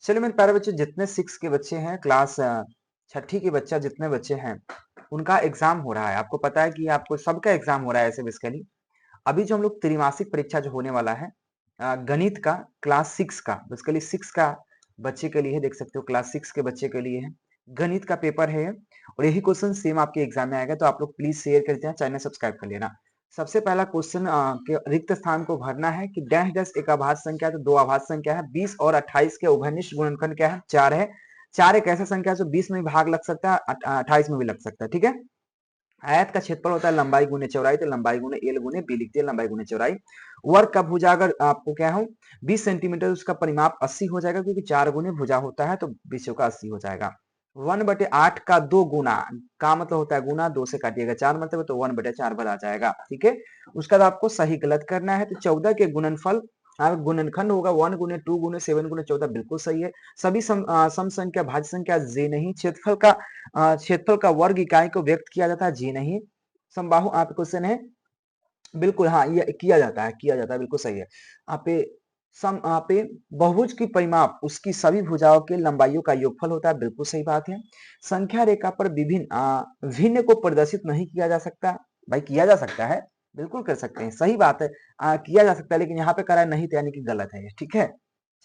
चलिए मेरे प्यारे बच्चे, जितने 6 के बच्चे हैं, क्लास छठी के बच्चा जितने बच्चे हैं, उनका एग्जाम हो रहा है। आपको पता है कि आपको सबका एग्जाम हो रहा है ऐसे बेसिकली। अभी जो हम लोग त्रैमासिक परीक्षा जो होने वाला है, गणित का क्लास 6 का, बेसिकली 6 का बच्चे के लिए है, देख सकते हो क्लास 6 के बच्चे के लिए है, गणित का पेपर है और यही क्वेश्चन सेम आपके एग्जाम में आएगा। तो आप लोग प्लीज शेयर कर देना, चैनल सब्सक्राइब कर लेना। सबसे पहला क्वेश्चन के रिक्त स्थान को भरना है कि डैश डैश एक अभाज्य संख्या है, तो दो अभाज्य संख्या है। 20 और 28 के उभयनिष्ठ गुणनखंड क्या है? 4 है। 4 एक ऐसा संख्या है जो 20 में भी भाग लग सकता है, 28 में भी लग सकता है। ठीक है। आयत का क्षेत्रफल होता है लंबाई गुने चौड़ाई, तो लंबाई गुने एल गुने बी लिखते हैं, लंबाई गुने चौड़ाई। वर्ग का भुजा अगर आपको क्या हो 20 सेंटीमीटर, उसका परिमाप 80 हो जाएगा, क्योंकि 4 गुने भुजा होता है, तो 20 का 80 हो जाएगा। 1/8 का 2 गुना का मतलब होता है गुना, 2 से काटिएगा 4 मतलब, तो 1/4 भर आ जाएगा। ठीक है। उसका बाद आपको सही गलत करना है। तो 14 के गुणनफल गुणनखंड होगा 1 गुने 2 गुने 7 गुने 14, बिल्कुल सही है। सभी सम संख्या भाज्य संख्या जे नहीं। क्षेत्रफल का वर्ग इकाई को व्यक्त किया जाता है, जी नहीं। समबाहु आप क्वेश्चन है, बिल्कुल हाँ, ये किया जाता है, बिल्कुल सही है। आप पे बहुभुज की परिमाप उसकी सभी भुजाओं के लंबाइयों का योगफल होता है, बिल्कुल सही बात है। संख्या रेखा पर विभिन्न भिन्न को प्रदर्शित नहीं किया जा सकता। भाई किया जा सकता है, बिल्कुल कर सकते हैं, सही बात है। किया जा सकता है, लेकिन यहाँ पे करा नहीं तो यानी कि गलत है ये। ठीक है।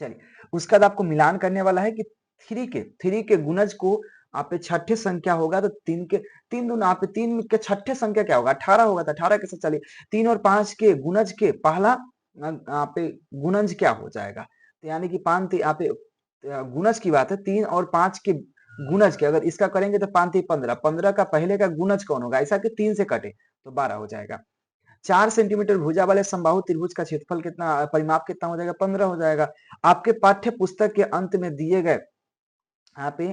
चलिए, उसका बाद आपको मिलान करने वाला है कि थ्री के गुणज को आप पे छठे संख्या होगा, तो तीन दूना आप 3 के छठे संख्या क्या होगा? 18 होगा, तो 18 कैसे? चलिए, 3 और 5 के गुणज के पहला आप पे गुणज क्या हो जाएगा? तो यानी कि 5 आप पे गुणज की बात है, 3 और 5 के गुणज के अगर इसका करेंगे तो 5 3 15, 15 का पहले का गुणज कौन होगा? ऐसा कि 3 से कटे तो 12 हो जाएगा। 4 सेंटीमीटर भुजा वाले समबाहु त्रिभुज का क्षेत्रफल कितना, परिमाप कितना हो जाएगा? 15 हो जाएगा। आपके पाठ्य पुस्तक के अंत में दिए गए यहाँ पे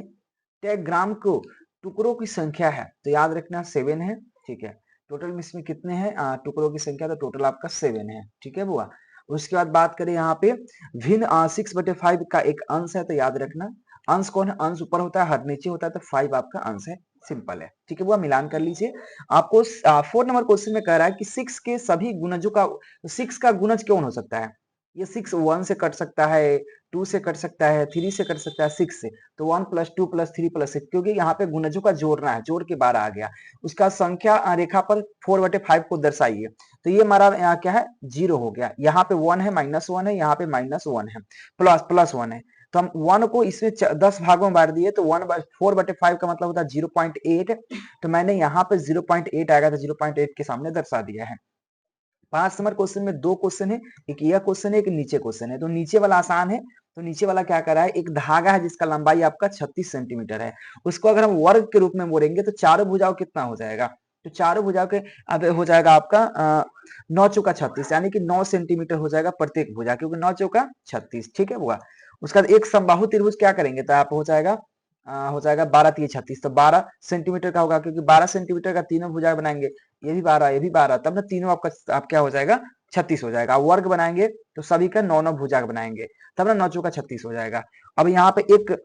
टेग्राम को टुकड़ों की संख्या है, तो याद रखना 7 है। ठीक है। टोटल में इसमें कितने हैं टुकड़ों की संख्या? तो टोटल आपका 7 है। ठीक है बुआ। उसके बाद बात करें यहाँ पे भिन्न 6/5 का एक अंश है, तो याद रखना अंश कौन है? अंश ऊपर होता है, हर नीचे होता है, तो 5 आपका अंश है। सिंपल है। ठीक है बुआ, मिलान कर लीजिए। आपको 4 नंबर क्वेश्चन में कह रहा है कि 6 के सभी गुणजों का 6 का गुणज कौन हो सकता है? ये 6 1 से कट सकता है, 2 से कट सकता है, 3 से कट सकता है, 6 से। तो 1 + 2 + 3 + 6, क्योंकि यहाँ पे गुणजों का जोड़ना है, जोड़ के 12 आ गया। उसका संख्या रेखा पर 4/5 को दर्शाइए। तो ये हमारा यहाँ क्या है? 0 हो गया। यहाँ पे 1 है, -1 है, यहाँ पे -1 है, प्लस 1 है। तो हम 1 को इसमें 10 भागों में बांट दिए, तो 4/5 का मतलब होता है 0.8। तो मैंने यहाँ पे 0.8 आएगा, तो 0.8 के सामने दर्शा दिया है। 5 नंबर क्वेश्चन में 2 क्वेश्चन है, एक यह क्वेश्चन है, एक नीचे क्वेश्चन है। तो नीचे वाला आसान है। तो नीचे वाला क्या कर रहा है? एक धागा है जिसका लंबाई आपका 36 सेंटीमीटर है, उसको अगर हम वर्ग के रूप में मोड़ेंगे तो चारों भुजाओं कितना हो जाएगा? तो चारों भुजाओं के अब हो जाएगा आपका 9 चौका 36, यानी कि 9 सेंटीमीटर हो जाएगा प्रत्येक भुजा, क्योंकि 9 चौका 36। ठीक है हुआ। उसका एक समबाहु त्रिभुज क्या करेंगे? तो आप हो जाएगा 12 3 36, तो 12 सेंटीमीटर का होगा, क्योंकि 12 सेंटीमीटर का तीनों भुजा बनाएंगे, ये भी 12 ये भी 12, तब ना तीनों आपका आप क्या हो जाएगा? 36 हो जाएगा। वर्ग बनाएंगे तो सभी का 9 9 भुजा बनाएंगे, तब ना 9 चौका 36 हो जाएगा। अब यहाँ पे एक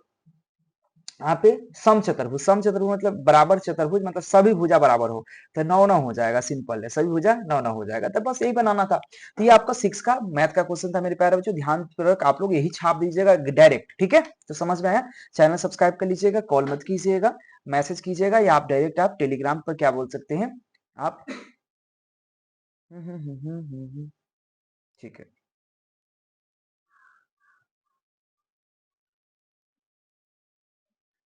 यहाँ पे सम चतुर्भुज मतलब बराबर चतुर्भुज, मतलब सभी भुजा बराबर हो, तो 9 9 हो जाएगा। सिंपल है, सभी भुजा 9 9 हो जाएगा। तो बस यही बनाना था। तो ये आपका 6 का मैथ का क्वेश्चन था मेरे प्यारे बच्चों। ध्यान पूर्वक आप लोग यही छाप दीजिएगा डायरेक्ट। ठीक है। तो समझ में आया? चैनल सब्सक्राइब कर लीजिएगा, कॉल मत कीजिएगा, मैसेज कीजिएगा, या आप डायरेक्ट आप टेलीग्राम पर क्या बोल सकते हैं आप। ठीक है।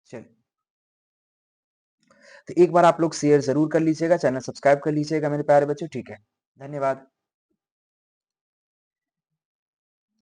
चलिए, तो एक बार आप लोग शेयर जरूर कर लीजिएगा, चैनल सब्सक्राइब कर लीजिएगा मेरे प्यारे बच्चों। ठीक है। धन्यवाद।